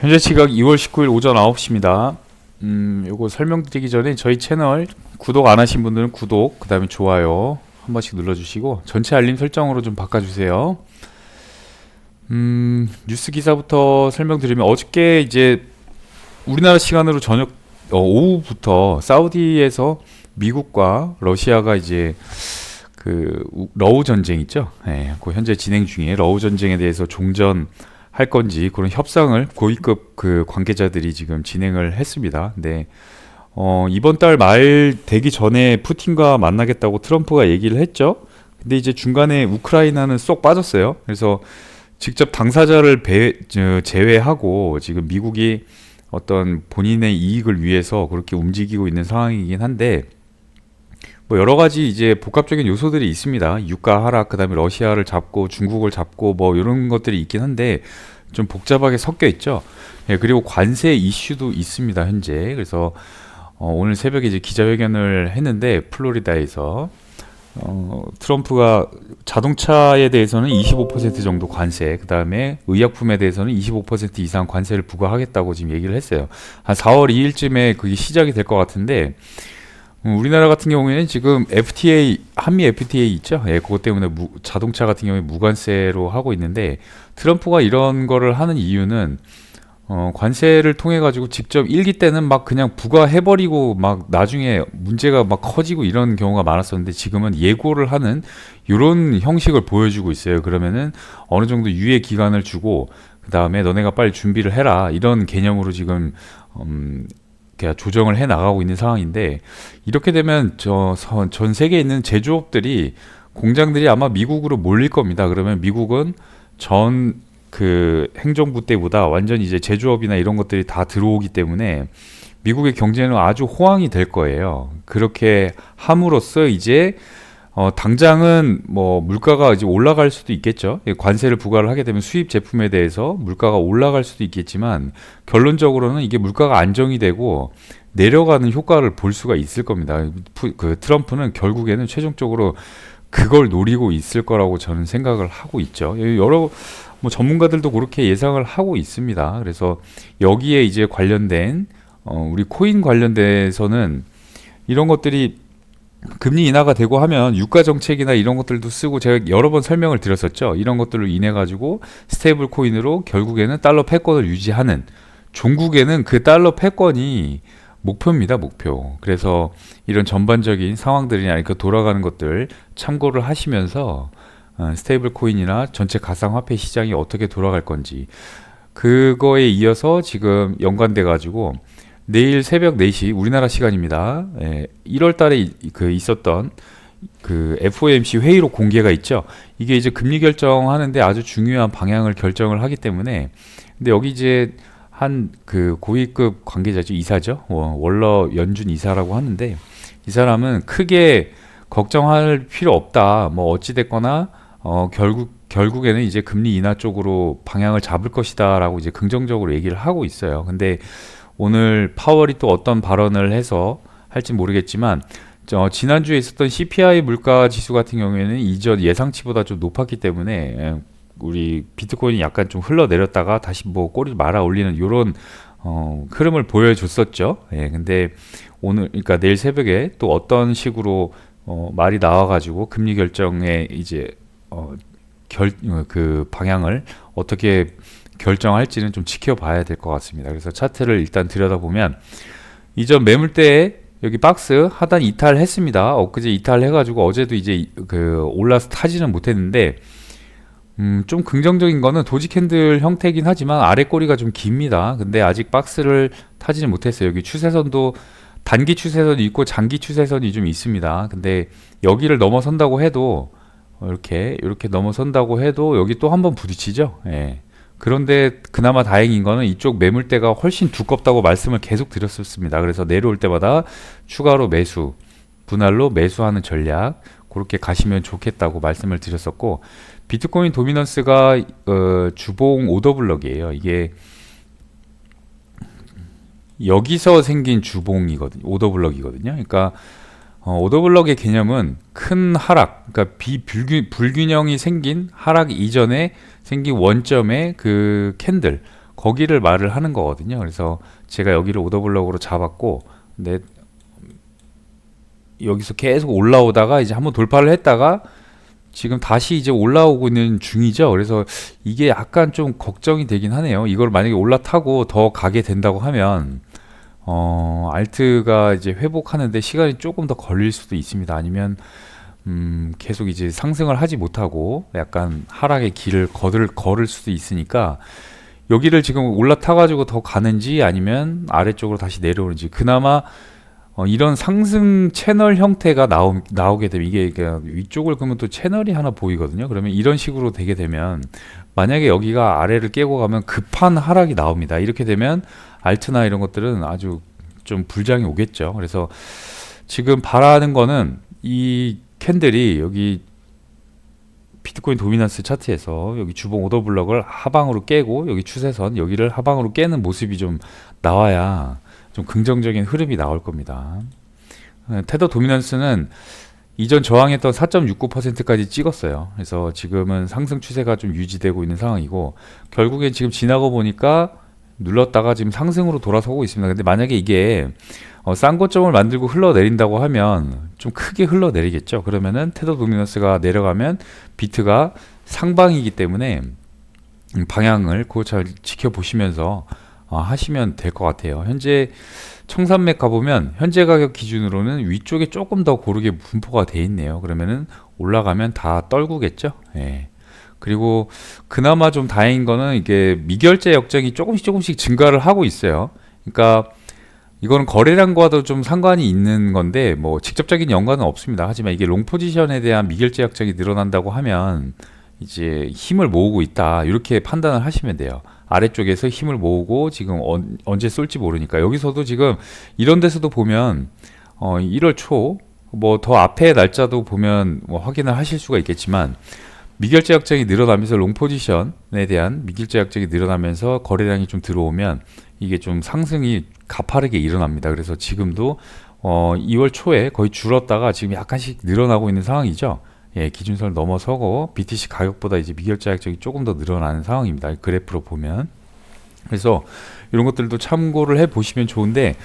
현재 시각 2월 19일 오전 9시입니다. 요거 설명드리기 전에 저희 채널 구독 안 하신 분들은 구독, 그 다음에 좋아요 한 번씩 눌러주시고 전체 알림 설정으로 좀 바꿔주세요. 뉴스 기사부터 설명드리면 어저께 이제 우리나라 시간으로 저녁 오후부터 사우디에서 미국과 러시아가 이제 그 러우 전쟁 있죠? 예, 그 현재 진행 중에 러우 전쟁에 대해서 종전 할 건지 그런 협상을 고위급 그 관계자들이 지금 진행을 했습니다. 근데 이번 달 말 되기 전에 푸틴과 만나겠다고 트럼프가 얘기를 했죠. 근데 이제 중간에 우크라이나는 쏙 빠졌어요. 그래서 직접 당사자를 제외하고 지금 미국이 어떤 본인의 이익을 위해서 그렇게 움직이고 있는 상황이긴 한데, 뭐 여러 가지 이제 복합적인 요소들이 있습니다. 유가 하락, 그다음에 러시아를 잡고 중국을 잡고 뭐 이런 것들이 있긴 한데 좀 복잡하게 섞여 있죠. 예, 그리고 관세 이슈도 있습니다, 현재. 그래서 오늘 새벽에 이제 기자회견을 했는데 플로리다에서 트럼프가 자동차에 대해서는 25% 정도 관세, 그 다음에 의약품에 대해서는 25% 이상 관세를 부과하겠다고 지금 얘기를 했어요. 한 4월 2일쯤에 그게 시작이 될 것 같은데, 우리나라 같은 경우에는 지금 FTA, 한미 FTA 있죠? 예, 그것 때문에 자동차 같은 경우에 무관세로 하고 있는데, 트럼프가 이런 거를 하는 이유는 관세를 통해 가지고 직접 일기 때는 막 그냥 부과해버리고 막 나중에 문제가 막 커지고 이런 경우가 많았었는데, 지금은 예고를 하는 이런 형식을 보여주고 있어요. 그러면은 어느 정도 유예 기간을 주고 그 다음에 너네가 빨리 준비를 해라, 이런 개념으로 지금 조정을 해 나가고 있는 상황인데, 이렇게 되면 전 세계에 있는 제조업들이, 공장들이 아마 미국으로 몰릴 겁니다. 그러면 미국은 전 그 행정부 때보다 완전 이제 제조업이나 이런 것들이 다 들어오기 때문에 미국의 경제는 아주 호황이 될 거예요. 그렇게 함으로써 이제 당장은 뭐 물가가 이제 올라갈 수도 있겠죠. 관세를 부과를 하게 되면 수입 제품에 대해서 물가가 올라갈 수도 있겠지만, 결론적으로는 이게 물가가 안정이 되고 내려가는 효과를 볼 수가 있을 겁니다. 그 트럼프는 결국에는 최종적으로 그걸 노리고 있을 거라고 저는 생각을 하고 있죠. 여러 뭐 전문가들도 그렇게 예상을 하고 있습니다. 그래서 여기에 이제 관련된 우리 코인 관련돼서는 이런 것들이 금리 인하가 되고 하면 유가 정책이나 이런 것들도 쓰고, 제가 여러 번 설명을 드렸었죠. 이런 것들로 인해 가지고 스테이블 코인으로 결국에는 달러 패권을 유지하는, 종국에는 그 달러 패권이 목표입니다, 목표. 그래서 이런 전반적인 상황들이나 이렇게 돌아가는 것들 참고를 하시면서 스테이블 코인이나 전체 가상화폐 시장이 어떻게 돌아갈 건지, 그거에 이어서 지금 연관돼 가지고 내일 새벽 4시 우리나라 시간입니다. 1월 달에 그 있었던 그 FOMC 회의록 공개가 있죠. 이게 이제 금리 결정하는데 아주 중요한 방향을 결정을 하기 때문에, 근데 여기 이제 한 그 고위급 관계자죠, 이사죠, 월러 연준 이사라고 하는데, 이 사람은 크게 걱정할 필요 없다, 뭐 어찌 됐거나 결국에는 이제 금리 인하 쪽으로 방향을 잡을 것이다라고 이제 긍정적으로 얘기를 하고 있어요. 근데 오늘 파월이 또 어떤 발언을 해서 할지 모르겠지만, 지난주에 있었던 CPI 물가 지수 같은 경우에는 이전 예상치보다 좀 높았기 때문에 우리 비트코인이 약간 좀 흘러내렸다가 다시 뭐 꼬리를 말아 올리는 이런 흐름을 보여줬었죠. 근데 오늘, 그러니까 내일 새벽에 또 어떤 식으로 말이 나와가지고 금리 결정에 이제 그 방향을 어떻게 결정할지는 좀 지켜봐야 될 것 같습니다. 그래서 차트를 일단 들여다보면, 이전 매물대에 여기 박스 하단 이탈했습니다. 엊그제 이탈해가지고 어제도 이제 그 올라서 타지는 못했는데, 좀 긍정적인 거는 도지 캔들 형태이긴 하지만 아래 꼬리가 좀 깁니다. 근데 아직 박스를 타지는 못했어요. 여기 추세선도 단기 추세선이 있고 장기 추세선이 좀 있습니다. 근데 여기를 넘어선다고 해도, 이렇게 넘어선다고 해도 여기 또 한번 부딪히죠. 그런데 그나마 다행인 거는 이쪽 매물대가 훨씬 두껍다고 말씀을 계속 드렸었습니다. 그래서 내려올 때마다 추가로 매수, 분할로 매수하는 전략, 그렇게 가시면 좋겠다고 말씀을 드렸었고, 비트코인 도미넌스가 주봉 오더블럭이에요. 이게 여기서 생긴 주봉이거든요, 오더블럭이거든요. 그러니까 오더블럭의 개념은 큰 하락, 그러니까 불균형이 생긴 하락 이전에 생긴 원점의 그 캔들, 거기를 말을 하는 거거든요. 그래서 제가 여기를 오더블럭으로 잡았고, 근데 여기서 계속 올라오다가 이제 한번 돌파를 했다가 지금 다시 이제 올라오고 있는 중이죠. 그래서 이게 약간 좀 걱정이 되긴 하네요. 이걸 만약에 올라타고 더 가게 된다고 하면 알트가 이제 회복하는데 시간이 조금 더 걸릴 수도 있습니다. 아니면 계속 이제 상승을 하지 못하고 약간 하락의 길을 걸을 수도 있으니까 여기를 지금 올라타가지고 더 가는지 아니면 아래쪽으로 다시 내려오는지, 그나마 이런 상승 채널 형태가 나오게 되면 이게 그러니까 위쪽을 그러면 또 채널이 하나 보이거든요. 그러면 이런 식으로 되게 되면 만약에 여기가 아래를 깨고 가면 급한 하락이 나옵니다. 이렇게 되면 알트나 이런 것들은 아주 좀 불장이 오겠죠. 그래서 지금 바라는 거는 이 캔들이 여기 비트코인 도미넌스 차트에서 여기 주봉 오더 블럭을 하방으로 깨고 여기 추세선 여기를 하방으로 깨는 모습이 좀 나와야 좀 긍정적인 흐름이 나올 겁니다. 테더 도미넌스는 이전 저항했던 4.69%까지 찍었어요. 그래서 지금은 상승 추세가 좀 유지되고 있는 상황이고, 결국엔 지금 지나고 보니까 눌렀다가 지금 상승으로 돌아서고 있습니다. 근데 만약에 이게 싼 고점을 만들고 흘러내린다고 하면 좀 크게 흘러내리겠죠. 그러면은 테더 도미넌스가 내려가면 비트가 상방이기 때문에 방향을 그거 잘 지켜보시면서 하시면 될 것 같아요. 현재 청산맥 가보면 현재 가격 기준으로는 위쪽에 조금 더 고르게 분포가 돼 있네요. 그러면은 올라가면 다 떨구겠죠. 예. 그리고 그나마 좀 다행인 거는 이게 미결제 역정이 조금씩 증가를 하고 있어요. 그러니까 이거는 거래량과도 좀 상관이 있는 건데 뭐 직접적인 연관은 없습니다. 하지만 이게 롱 포지션에 대한 미결제 약정이 늘어난다고 하면 이제 힘을 모으고 있다, 이렇게 판단을 하시면 돼요. 아래쪽에서 힘을 모으고 지금 언제 쏠지 모르니까. 여기서도 지금 이런 데서도 보면 1월 초 뭐 더 앞에 날짜도 보면 뭐 확인을 하실 수가 있겠지만, 미결제 약정이 늘어나면서 롱 포지션에 대한 미결제 약정이 늘어나면서 거래량이 좀 들어오면 이게 좀 상승이 가파르게 일어납니다. 그래서 지금도 2월 초에 거의 줄었다가 지금 약간씩 늘어나고 있는 상황이죠. 예, 기준선을 넘어서고 BTC 가격보다 이제 미결제 약정이 조금 더 늘어나는 상황입니다. 그래프로 보면. 그래서 이런 것들도 참고를 해 보시면 좋은데,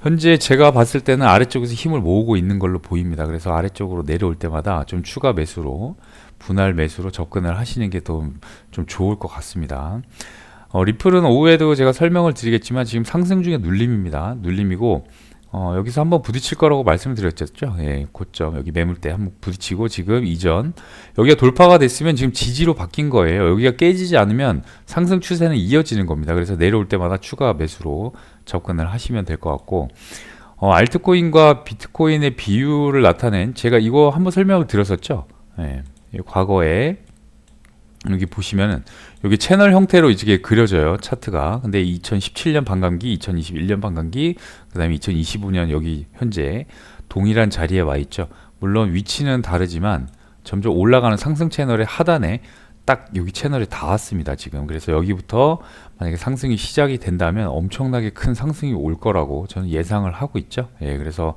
현재 제가 봤을 때는 아래쪽에서 힘을 모으고 있는 걸로 보입니다. 그래서 아래쪽으로 내려올 때마다 좀 추가 매수로, 분할 매수로 접근을 하시는 게 좀 좋을 것 같습니다. 리플은 오후에도 제가 설명을 드리겠지만 지금 상승 중에 눌림입니다. 눌림이고 여기서 한번 부딪힐 거라고 말씀을 드렸죠. 예, 고점 여기 매물대 한번 부딪히고, 지금 이전 여기가 돌파가 됐으면 지금 지지로 바뀐 거예요. 여기가 깨지지 않으면 상승 추세는 이어지는 겁니다. 그래서 내려올 때마다 추가 매수로 접근을 하시면 될 것 같고, 알트코인과 비트코인의 비율을 나타낸, 제가 이거 한번 설명을 드렸었죠. 예, 과거에 여기 보시면은 여기 채널 형태로 이게 그려져요, 차트가. 근데 2017년 반감기, 2021년 반감기, 그 다음에 2025년 여기 현재 동일한 자리에 와 있죠. 물론 위치는 다르지만 점점 올라가는 상승 채널의 하단에 딱 여기 채널에 닿았습니다, 지금. 그래서 여기부터 만약에 상승이 시작이 된다면 엄청나게 큰 상승이 올 거라고 저는 예상을 하고 있죠. 예, 그래서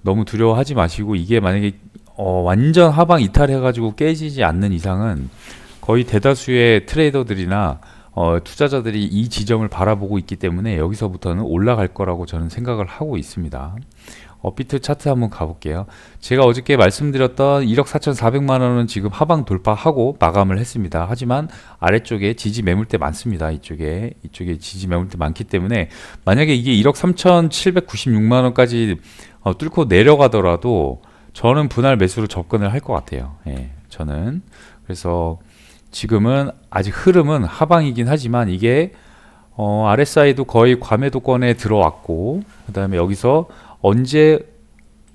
너무 두려워하지 마시고, 이게 만약에 완전 하방 이탈해가지고 깨지지 않는 이상은 거의 대다수의 트레이더들이나 투자자들이 이 지점을 바라보고 있기 때문에 여기서부터는 올라갈 거라고 저는 생각을 하고 있습니다. 업비트 차트 한번 가볼게요. 제가 어저께 말씀드렸던 1억 4,400만 원은 지금 하방 돌파하고 마감을 했습니다. 하지만 아래쪽에 지지 매물대 많습니다. 이쪽에 지지 매물대 많기 때문에 만약에 이게 1억 3,796만 원까지 뚫고 내려가더라도 저는 분할 매수로 접근을 할 것 같아요. 예, 저는. 그래서 지금은 아직 흐름은 하방이긴 하지만 이게 RSI도 거의 과매도권에 들어왔고, 그 다음에 여기서 언제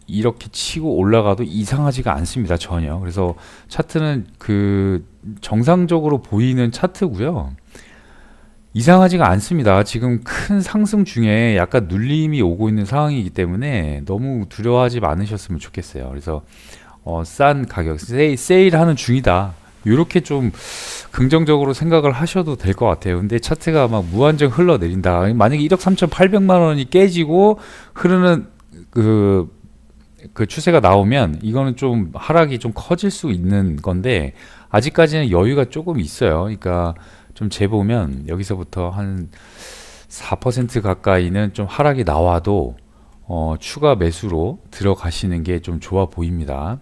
이렇게 치고 올라가도 이상하지가 않습니다, 전혀. 그래서 차트는 그 정상적으로 보이는 차트고요, 이상하지가 않습니다. 지금 큰 상승 중에 약간 눌림이 오고 있는 상황이기 때문에 너무 두려워하지 않으셨으면 좋겠어요. 그래서 싼 가격, 세일하는 중이다, 이렇게 좀 긍정적으로 생각을 하셔도 될 것 같아요. 근데 차트가 막 무한정 흘러내린다, 만약에 1억 3,800만 원이 깨지고 흐르는 그 추세가 나오면 이거는 좀 하락이 좀 커질 수 있는 건데, 아직까지는 여유가 조금 있어요. 그러니까 좀 재보면 여기서부터 한 4% 가까이는 좀 하락이 나와도 추가 매수로 들어가시는 게 좀 좋아 보입니다.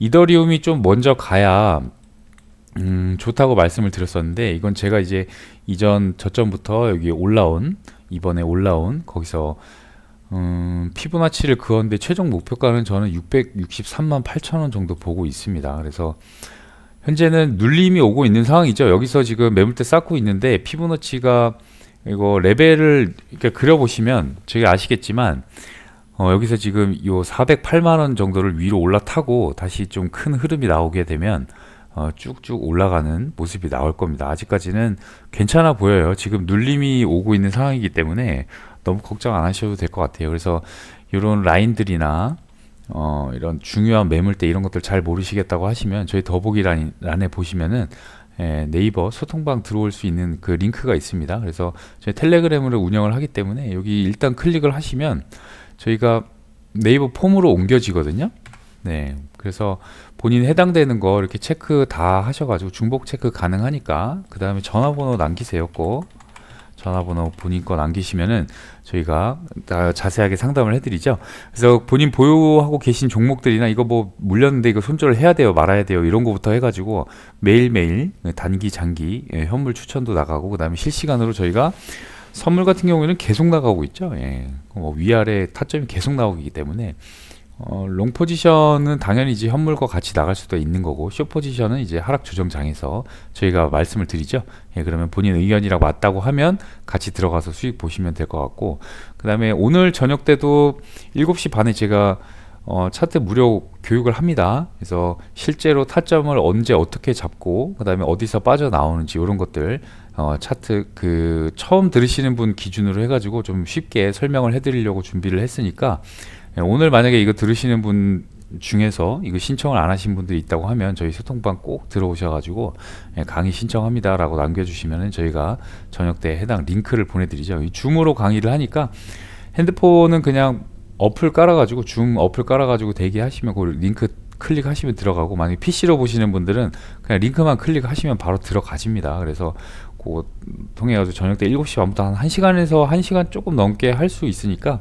이더리움이 좀 먼저 가야 좋다고 말씀을 드렸었는데, 이건 제가 이제 이전 저점부터 여기 이번에 올라온 거기서 피보나치를 그었는데 최종 목표가는 저는 663만 8천 원 정도 보고 있습니다. 그래서 현재는 눌림이 오고 있는 상황이죠. 여기서 지금 매물대 쌓고 있는데 피보나치가 이거 레벨을 이렇게 그려보시면 저기 아시겠지만 여기서 지금 요 408만 원 정도를 위로 올라타고 다시 좀 큰 흐름이 나오게 되면 쭉쭉 올라가는 모습이 나올 겁니다. 아직까지는 괜찮아 보여요. 지금 눌림이 오고 있는 상황이기 때문에 너무 걱정 안 하셔도 될 것 같아요. 그래서 이런 라인들이나 이런 중요한 매물대 이런 것들 잘 모르시겠다고 하시면 저희 더보기란에 보시면은 네이버 소통방 들어올 수 있는 그 링크가 있습니다. 그래서 저희 텔레그램으로 운영을 하기 때문에 여기 일단 클릭을 하시면 저희가 네이버 폼으로 옮겨지거든요. 네, 그래서 본인 해당되는 거 이렇게 체크 다 하셔가지고 중복 체크 가능하니까 그 다음에 전화번호 남기세요. 꼭 전화번호 본인 거 남기시면은 저희가 다 자세하게 상담을 해드리죠. 그래서 본인 보유하고 계신 종목들이나 이거 뭐 물렸는데 이거 손절을 해야 돼요, 말아야 돼요, 이런 거부터 해가지고 매일매일 단기, 장기 현물 추천도 나가고, 그 다음에 실시간으로 저희가 선물 같은 경우에는 계속 나가고 있죠. 뭐 위아래 타점이 계속 나오기 때문에 롱 포지션은 당연히 이제 현물과 같이 나갈 수도 있는 거고, 숏 포지션은 이제 하락 조정장에서 저희가 말씀을 드리죠. 그러면 본인 의견이랑 맞다고 하면 같이 들어가서 수익 보시면 될 것 같고, 그 다음에 오늘 저녁 때도 7시 반에 제가 차트 무료 교육을 합니다. 그래서 실제로 타점을 언제 어떻게 잡고 그 다음에 어디서 빠져나오는지 이런 것들 차트 그 처음 들으시는 분 기준으로 해가지고 좀 쉽게 설명을 해드리려고 준비를 했으니까, 오늘 만약에 이거 들으시는 분 중에서 이거 신청을 안 하신 분들이 있다고 하면 저희 소통방 꼭 들어오셔가지고 강의 신청합니다 라고 남겨주시면 저희가 저녁 때 해당 링크를 보내드리죠. 이 줌으로 강의를 하니까 핸드폰은 그냥 어플 깔아가지고 줌 어플 깔아가지고 대기하시면 그 링크 클릭하시면 들어가고, 만약에 PC로 보시는 분들은 그냥 링크만 클릭하시면 바로 들어가십니다. 그래서 그거 통해 가지고 저녁 때 7시 반부터 한 1시간에서 1시간 조금 넘게 할 수 있으니까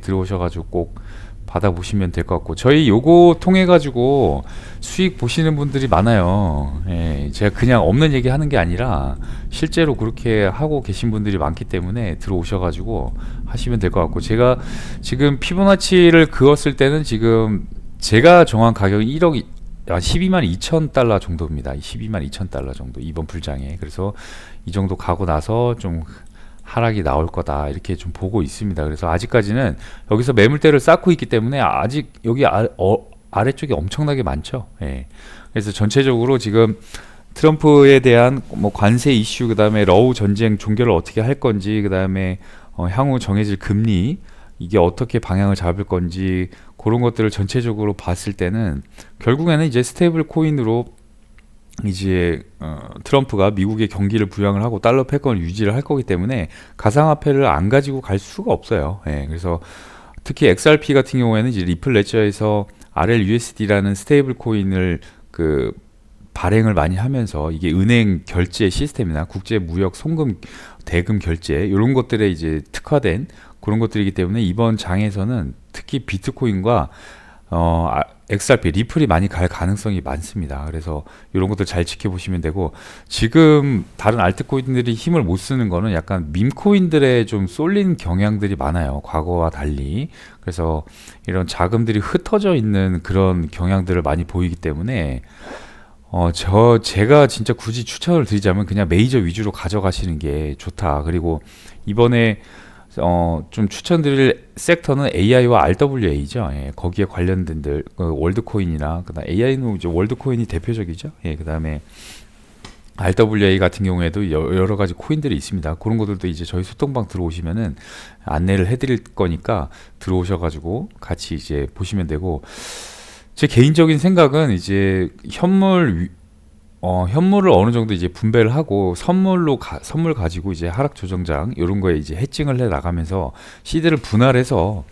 들어오셔가지고 꼭 받아보시면 될 것 같고, 저희 요거 통해 가지고 수익 보시는 분들이 많아요. 제가 그냥 없는 얘기 하는 게 아니라 실제로 그렇게 하고 계신 분들이 많기 때문에 들어오셔가지고 하시면 될 것 같고, 제가 지금 피보나치를 그었을 때는 지금 제가 정한 가격이 1억 12만 2천 달러 정도입니다. 12만 2천 달러 정도 이번 불장에. 그래서 이 정도 가고 나서 좀 하락이 나올 거다 이렇게 좀 보고 있습니다. 그래서 아직까지는 여기서 매물대를 쌓고 있기 때문에 아직 여기 아래쪽이 엄청나게 많죠. 그래서 전체적으로 지금 트럼프에 대한 뭐 관세 이슈, 그 다음에 러우 전쟁 종결을 어떻게 할 건지, 그 다음에 향후 정해질 금리 이게 어떻게 방향을 잡을 건지, 그런 것들을 전체적으로 봤을 때는 결국에는 이제 스테이블 코인으로 이제 트럼프가 미국의 경기를 부양을 하고 달러 패권을 유지를 할 거기 때문에 가상화폐를 안 가지고 갈 수가 없어요. 그래서 특히 XRP 같은 경우에는 이제 리플 레저에서 RLUSD라는 스테이블 코인을 그 발행을 많이 하면서, 이게 은행 결제 시스템이나 국제 무역 송금 대금 결제 이런 것들에 이제 특화된 그런 것들이기 때문에 이번 장에서는 특히 비트코인과 XRP, 리플이 많이 갈 가능성이 많습니다. 그래서 이런 것들 잘 지켜보시면 되고, 지금 다른 알트코인들이 힘을 못 쓰는 거는 약간 밈코인들에 좀 쏠린 경향들이 많아요. 과거와 달리. 그래서 이런 자금들이 흩어져 있는 그런 경향들을 많이 보이기 때문에 제가 진짜 굳이 추천을 드리자면 그냥 메이저 위주로 가져가시는 게 좋다. 그리고 이번에 좀 추천드릴 섹터는 AI와 RWA죠. 거기에 관련된 월드코인이나, 그다음 AI는 이제 월드코인이 대표적이죠. 그다음에 RWA 같은 경우에도 여러 가지 코인들이 있습니다. 그런 것들도 이제 저희 소통방 들어오시면은 안내를 해드릴 거니까 들어오셔가지고 같이 이제 보시면 되고, 제 개인적인 생각은 이제 현물을 어느 정도 이제 분배를 하고 선물 가지고 이제 하락 조정장 이런 거에 이제 해칭을 해 나가면서 시드를 분할해서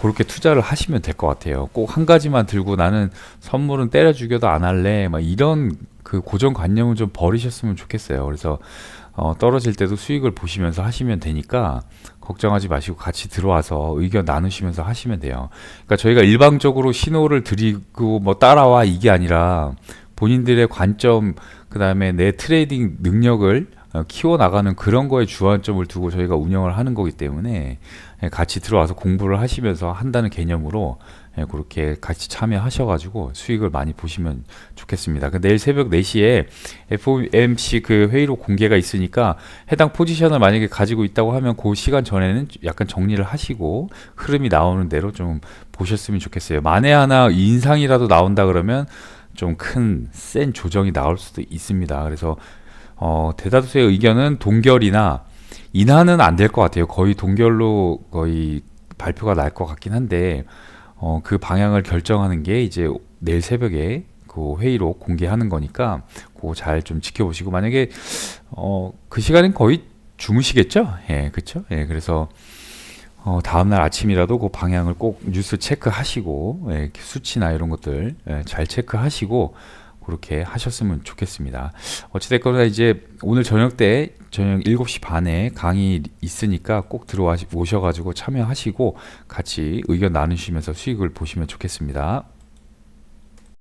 그렇게 투자를 하시면 될 것 같아요. 꼭 한 가지만 들고 나는 선물은 때려 죽여도 안 할래, 막 이런 그 고정관념은 좀 버리셨으면 좋겠어요. 그래서 떨어질 때도 수익을 보시면서 하시면 되니까 걱정하지 마시고 같이 들어와서 의견 나누시면서 하시면 돼요. 그러니까 저희가 일방적으로 신호를 드리고 뭐 따라와 이게 아니라 본인들의 관점, 그다음에 내 트레이딩 능력을 키워 나가는 그런 거에 주안점을 두고 저희가 운영을 하는 거기 때문에 같이 들어와서 공부를 하시면서 한다는 개념으로 그렇게 같이 참여하셔가지고 수익을 많이 보시면 좋겠습니다. 내일 새벽 4시에 FOMC 그 회의로 공개가 있으니까 해당 포지션을 만약에 가지고 있다고 하면 그 시간 전에는 약간 정리를 하시고 흐름이 나오는 대로 좀 보셨으면 좋겠어요. 만에 하나 인상이라도 나온다 그러면 좀 큰 센 조정이 나올 수도 있습니다. 그래서 대다수의 의견은 동결이나 인하는 안 될 것 같아요. 거의 동결로 거의 발표가 날 것 같긴 한데 그 방향을 결정하는 게 이제 내일 새벽에 그 회의로 공개하는 거니까 그거 잘 좀 지켜보시고, 만약에 그 시간엔 거의 주무시겠죠? 예, 그렇죠? 예, 그래서 다음날 아침이라도 그 방향을 꼭 뉴스 체크하시고, 예, 수치나 이런 것들 잘 체크하시고 그렇게 하셨으면 좋겠습니다. 어찌됐거나 이제 오늘 저녁 7시 반에 강의 있으니까 꼭 오셔가지고 참여하시고 같이 의견 나누시면서 수익을 보시면 좋겠습니다.